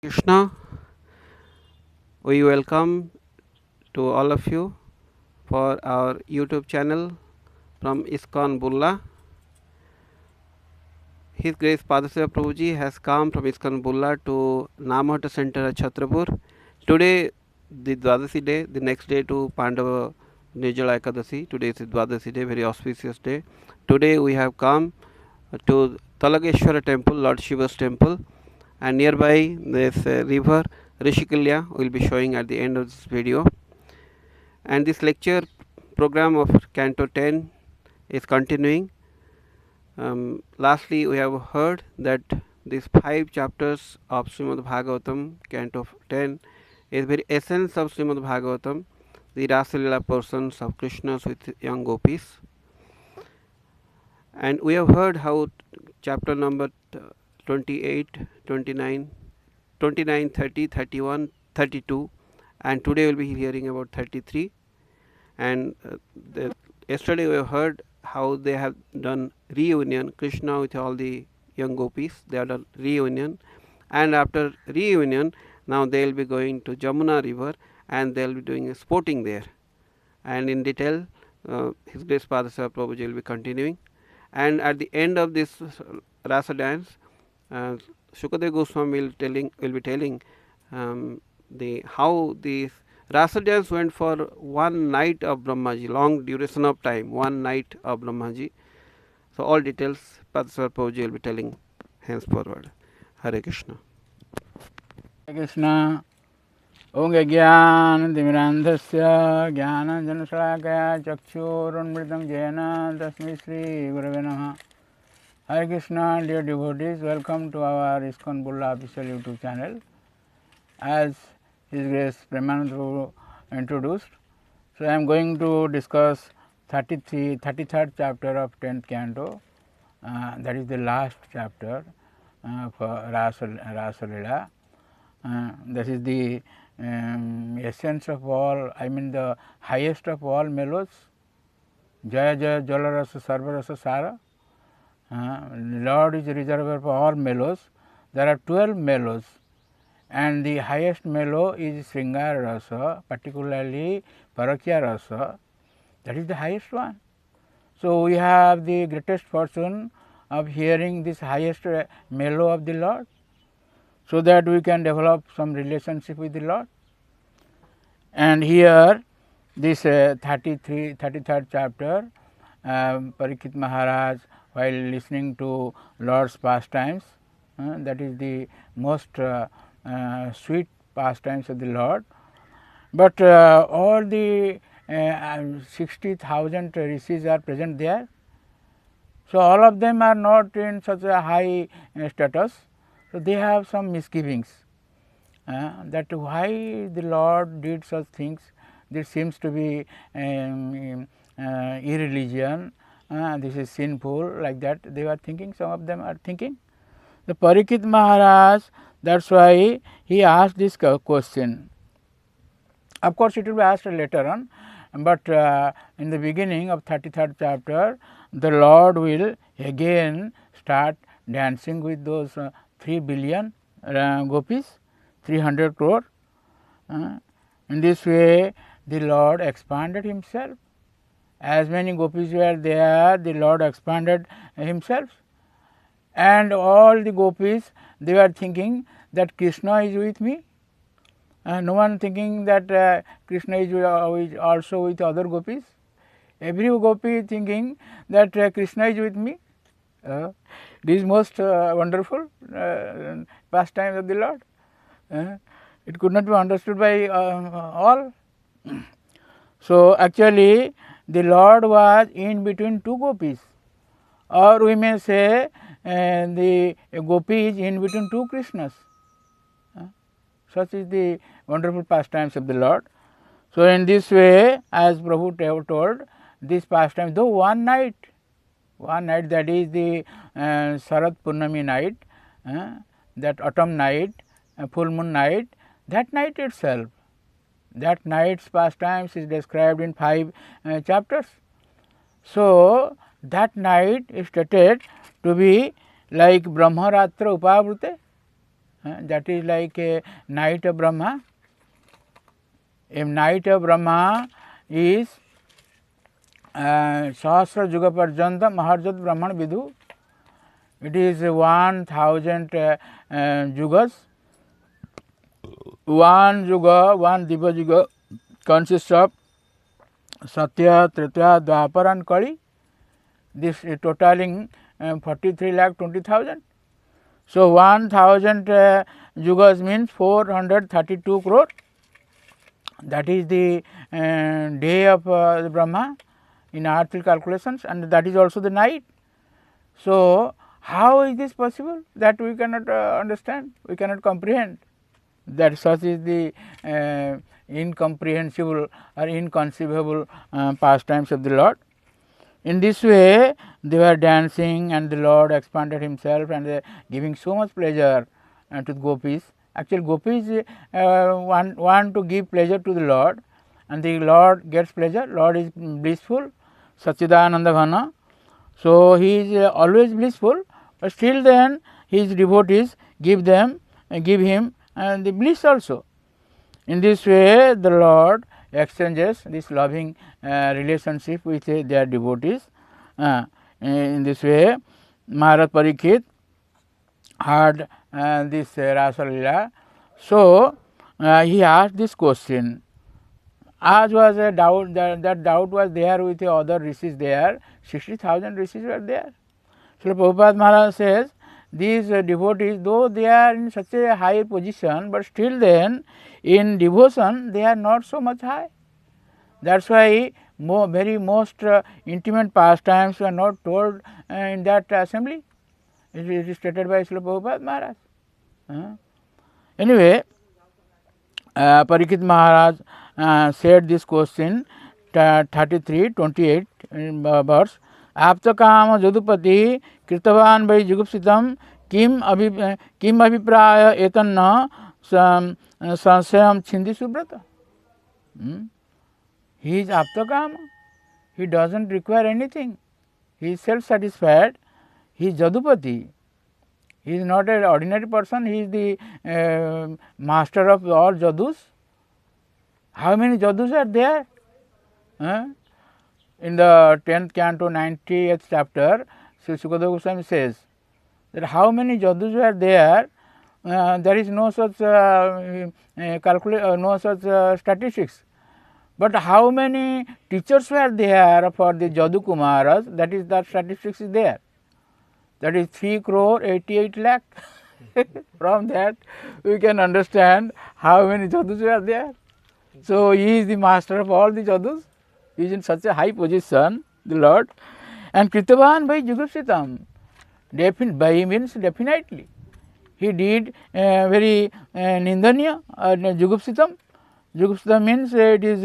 Krishna, we welcome to all of you for our YouTube channel from ISKCON Bulla. His Grace Padaseva Prabhuji has come from ISKCON Bulla to Namahata Center at Chhatrapur. Today, the Dwadasi day, the next day to Pandava Nirjala Ekadasi. Today is the Dwadasi day, very auspicious day. Today we have come to Talageshwara temple, Lord Shiva's temple, and nearby this river Rishikalya will be showing at the end of this video. And this lecture program of Canto 10 is continuing. Lastly, we have heard that these 5 chapters of Srimad Bhagavatam, Canto 10, is very essence of Srimad Bhagavatam, the Rasalila portions of Krishna's with young gopis. And we have heard how chapter number 28, 29, 29, 30, 31, 32, and today we will be hearing about 33. And yesterday we have heard how they have done reunion, Krishna with all the young gopis, they have done reunion, and after reunion now they will be going to Jamuna river and they will be doing sporting there, and in detail His Grace Padaseva Prabhuji will be continuing. And at the end of this rasa dance, Shukadeva Goswami will be telling how the rasa dance went for one night of Brahmaji, long duration of time, one night of Brahmaji. So all details Padaseva Prabhuji will be telling henceforward. Hare Krishna. Hare Krishna. Om Jnanatimirandhasya Jnananjanashalakaya Chakshurunmritam Jayana Tasmai Shri Gurave Namaha. Hare Krishna, dear devotees, welcome to our ISKCON Bulla official YouTube channel. As His Grace Premanand Prabhu introduced, so I am going to discuss 33rd chapter of 10th canto. That is the last chapter for Rasalila. That is the essence of all, I mean the highest of all mellows. Jaya Jaya Jalarasa Sarvarasa Sara. Lord is a reservoir for all mellows. There are 12 mellows, and the highest mellow is Sringara Rasa, particularly Parakya Rasa. That is the highest one. So we have the greatest fortune of hearing this highest mellow of the Lord, so that we can develop some relationship with the Lord. And here this 33rd chapter, Parikshit Maharaj, while listening to Lord's pastimes, that is the most sweet pastimes of the Lord, but all the 60,000 rishis are present there. So all of them are not in such a high status. So they have some misgivings that why the Lord did such things. This seems to be irreligion, this is sinful, like that they were thinking, some of them are thinking. The Parikshit Maharaj, that is why he asked this question. Of course, it will be asked later on, but in the beginning of 33rd chapter, the Lord will again start dancing with those 3 billion gopis, 300 crore. In this way, the Lord expanded himself. As many gopis were there, the Lord expanded himself. And all the gopis, they were thinking that Krishna is with me. No one thinking that Krishna is also with other gopis. Every gopi thinking that Krishna is with me. This is most wonderful pastime of the Lord. It could not be understood by all. So actually the Lord was in between 2 gopis, or we may say the gopi is in between 2 Krishnas. Such is the wonderful pastimes of the Lord. So in this way, as Prabhu told, this pastime, though one night, that is the Sharad Purnami night, that autumn night, full moon night, that night itself, that night's pastimes is described in 5 chapters. So that night is stated to be like Brahmaratra Upavrute, that is like a night of Brahma. A night of Brahma is Sahasra Juga Parjanta Maharjat Brahman Vidhu. It is 1000 yugas. One yuga, one Diva yuga consists of Satya, Trita, Dwapar and Kali. This is totaling 43,20,000. So 1000 yugas means 432 crore. That is the day of the Brahma in earthly calculations, and that is also the night. So how is this possible? That we cannot understand, we cannot comprehend. That such is the incomprehensible or inconceivable pastimes of the Lord. In this way they were dancing, and the Lord expanded himself and giving so much pleasure to the gopis. Actually gopis want to give pleasure to the Lord, and the Lord gets pleasure. Lord is blissful, Satchidananda Ghana. So he is always blissful, but still then his devotees give him the bliss also. In this way the Lord exchanges this loving relationship with their devotees. In this way Maharaj Parikshit heard this Rasa Leela. So he asked this question. As was a doubt, that doubt was there with the other rishis there, 60,000 rishis were there. So Prabhupada Maharaj says, these devotees, though they are in such a high position, but still then in devotion they are not so much high. That is why very most intimate pastimes were not told in that assembly. It is stated by Srila Prabhupada Maharaj. Anyway, Parikshit Maharaj said this question 33:28 verse. Aptakama Jadupati Kirtavan by Jugupsitam Kim Abhipraya Etanna Sansayam Chindi Subrata. He is Aptakama. He doesn't require anything. He is self-satisfied. He is Jadupati. He is not an ordinary person. He is the master of all Jadus. How many Jadus are there? In the 10th canto, 90th chapter, Sri Sukadeva Goswami says that how many Jadus were there, there is no such no such statistics. But how many teachers were there for the Jadu Kumaras, that statistics is there. That is 3 crore 88 lakh. From that we can understand how many Jadus were there. So he is the master of all the Jadus. He is in such a high position, the Lord. And Kritavan by Jugupsitam. By means definitely. He did very Nindaniya Jugupsitam. Jugupsitam means it is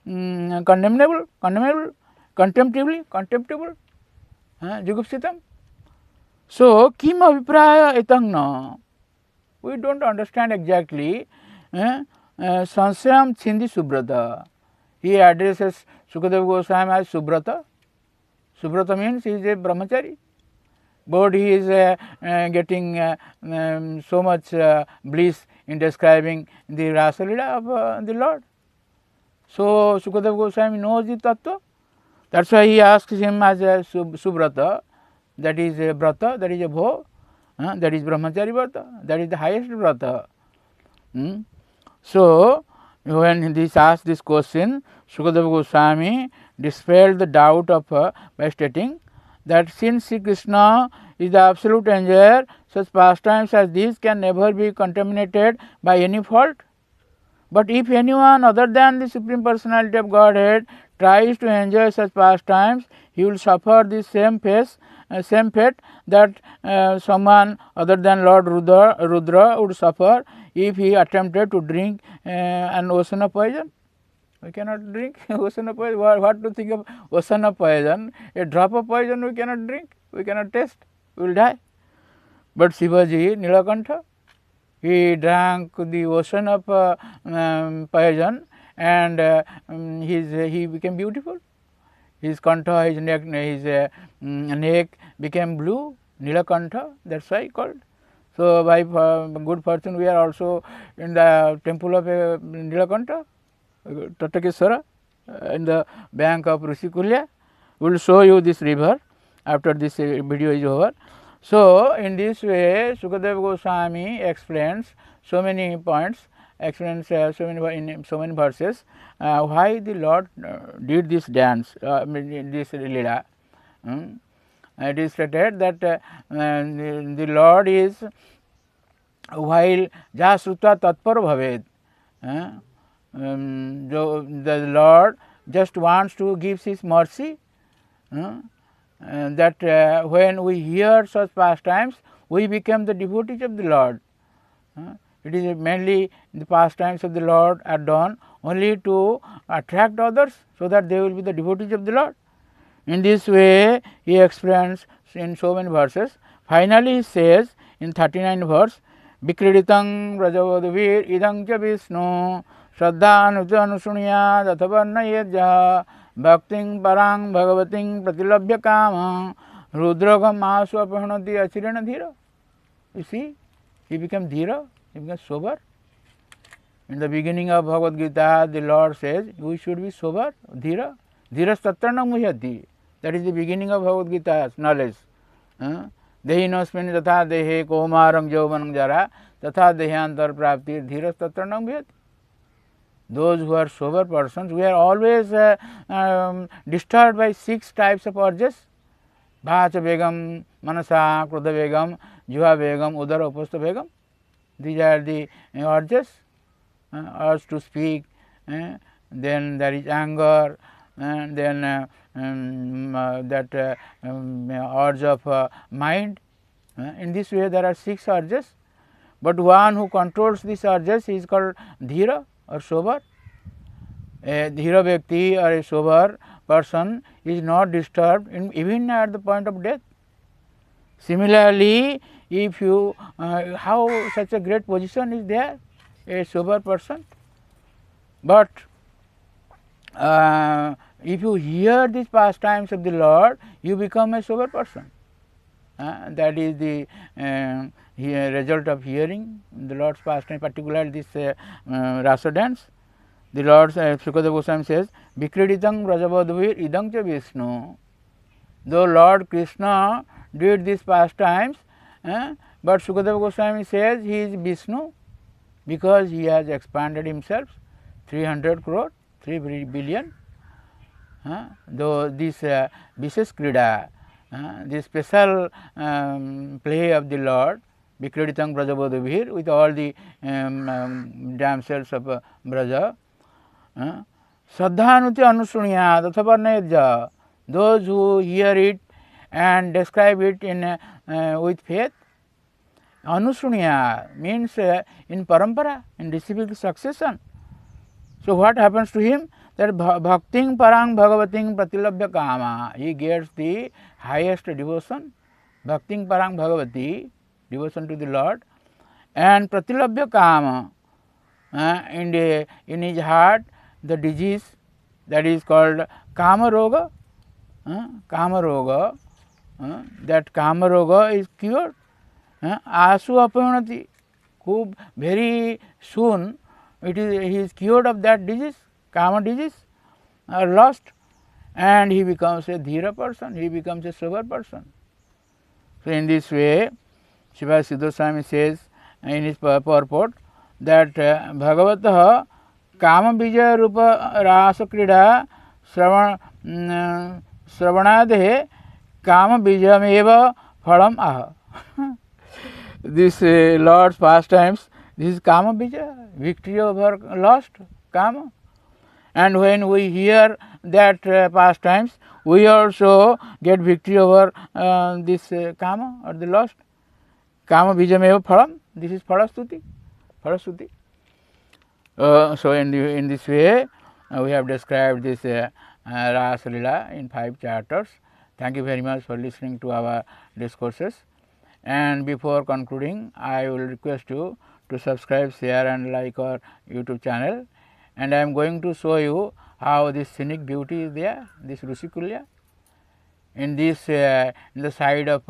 condemnable, contemptible. Jugupsitam. So, Kim Abhipraya Etangna. We don't understand exactly. Sansayam Chindi Subrata. He addresses Sukadeva Goswami as Subrata. Subrata means he is a brahmachari. But he is getting so much bliss in describing the Rasa Leela of the Lord. So Sukadeva Goswami knows the tattva. That's why he asks him as a Subrata, that is a Brata, that is a Bho, that is Brahmachari Brata, that is the highest Brata. So when he asked this question, Sukadeva Goswami dispelled the doubt of by stating that since Sri Krishna is the absolute enjoyer, such pastimes as these can never be contaminated by any fault. But if anyone other than the Supreme Personality of Godhead tries to enjoy such pastimes, he will suffer the same fate that someone other than Lord Rudra would suffer if he attempted to drink an ocean of poison. We cannot drink ocean of poison. What to think of ocean of poison? A drop of poison we cannot drink, we cannot taste, we will die. But Shivaji, Nilakantha, he drank the ocean of poison, and he became beautiful. His kantha, his neck became blue, Nilakantha, that's why called. So, by good fortune we are also in the temple of Nilakantha, Tatakeswara, in the bank of Rushikulya. We will show you this river after this video is over. So, in this way Sukadeva Goswami explains so many points, explains in so many verses why the Lord did this dance, this Leela. It is stated that the Lord is, while Jasruta Tatpar Bhaved, the Lord just wants to give his mercy, that when we hear such pastimes we become the devotees of the Lord. It is mainly the pastimes of the Lord are done only to attract others, so that they will be the devotees of the Lord. In this way he explains in so many verses. Finally he says in 39th verse, Vikriditang Vrajavadavir idang cha Vishnu Shraddhanuja Anusunya Dathavarnayedja Bhakting Parang Bhagavating Pratilabhya Kama Rudragam Asu Apahanati Achirana Dhira. You see, he became Dhira, he became sober. In the beginning of Bhagavad Gita, the Lord says we should be sober, Dhira. Dhiras Tatranam Muhyati. That is the beginning of Bhagavad Gita's knowledge. Dehi nosmin tatha dehe komarang jauvanang jara tatha dehantar prapti dhiras tatranam muhyati. Those who are sober persons, we are always disturbed by 6 types of urges. Bhacha Begam, Manasa, Krodha Begam, Jiva Begam, Udara Upastha Begam. These are the urges, urge to speak, then there is anger, and then that urge of mind. In this way there are 6 urges, but one who controls these urges is called Dhira or sober. A Dhira Vyakti or a sober person is not disturbed even at the point of death. Similarly, if you how such a great position is there, a sober person, but if you hear these pastimes of the Lord, you become a sober person. That is the result of hearing the Lord's pastime, particularly this Rasa dance. The Lord Sukadeva Goswami says, Vikriditang Vrajavadavir idang cha Vishnu. Though Lord Krishna did these pastimes, but Sukadeva Goswami says he is Vishnu because he has expanded himself 300 crore, 3 billion. Though this Vishesh Krida, this special play of the Lord, Vikriditang Vrajavadavir, with all the damsels of Braja, Saddhanuti Anusunya Tathavarnayadja, those who hear it and describe it in with faith. Anusunya means in parampara, in reciprocal succession. So what happens to him? That Bhakting Parang Bhagavating Pratilabhya Kama, he gets the highest devotion, Bhakting Parang Bhagavati, devotion to the Lord, and Pratilabhya Kama, in his heart the disease that is called Kama Roga, that Kama Roga is cured. Asu Apayanati, very soon he is cured of that disease, Kama disease, lost, and he becomes a Dhira person, he becomes a sober person. So in this way, Shiva Siddha Swami says in his purport that Bhagavataha Kama Bija Rupa Rasa Krida Sravanadhe Kama Bijameva Phalam Aha. This Lord's pastimes, this is Kama Bija, victory over lost Kama. And when we hear that pastimes, we also get victory over this Kama or the lost. Kama Bijameva Phalam, this is Phalastuti. So in this way we have described this Rasa Leela in 5 chapters. Thank you very much for listening to our discourses. And before concluding, I will request you to subscribe, share and like our YouTube channel. And I am going to show you how this scenic beauty is there, this Rushikulya. in this in the side of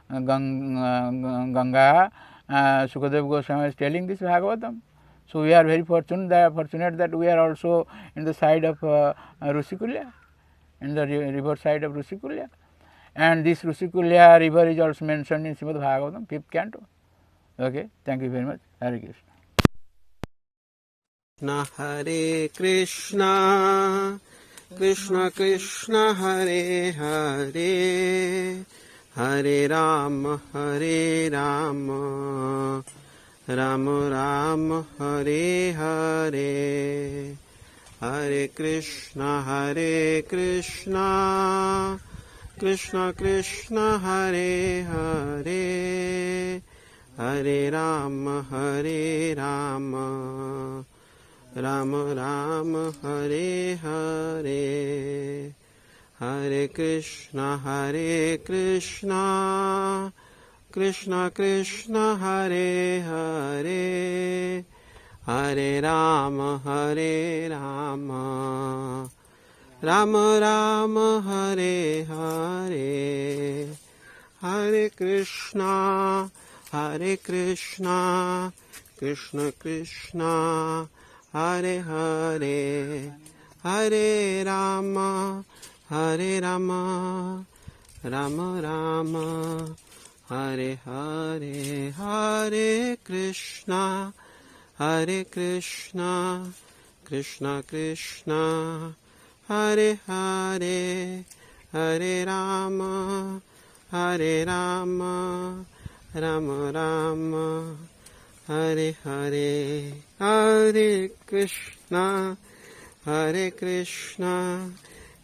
Ganga, Sukadeva Goswami is telling this Bhagavatam. So we are very fortunate that we are also in the side of Rusikulya, in the river side of Rusikulya. And this Rusikulya river is also mentioned in Srimad Bhagavatam, 5th canto. Okay, thank you very much. Hare Krishna. Na Hare Krishna, Krishna Krishna Hare Hare, Hare Rama Hare Rama, Rama Rama Hare Hare, Hare Krishna Krishna Krishna Hare Hare, Hare Rama Hare Rama, Rama Rama Hare Hare, Hare Krishna Krishna Krishna Hare Hare, Hare Rama Hare Rama, Rama Rama Hare Hare, Hare Krishna Krishna Krishna Hare Hare, Hare Rama Rama Rama Hare Hare, Hare Krishna Krishna Krishna Hare Hare, Hare Rama Rama Rama Hare Hare, Hare Krishna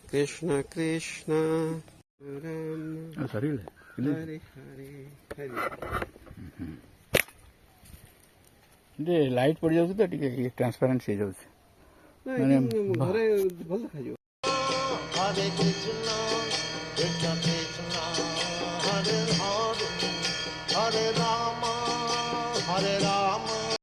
Krishna Krishna Rama Hare Hare ଯେ light ପଡ଼ିଯାଉଛି ତ ଟିକେ ଟ୍ରାନ୍ସପାରେନ୍ସ ହେଇଯାଉଛି। ଘରେ ଭଲ ଦେଖାଯିବ। Hare Krishna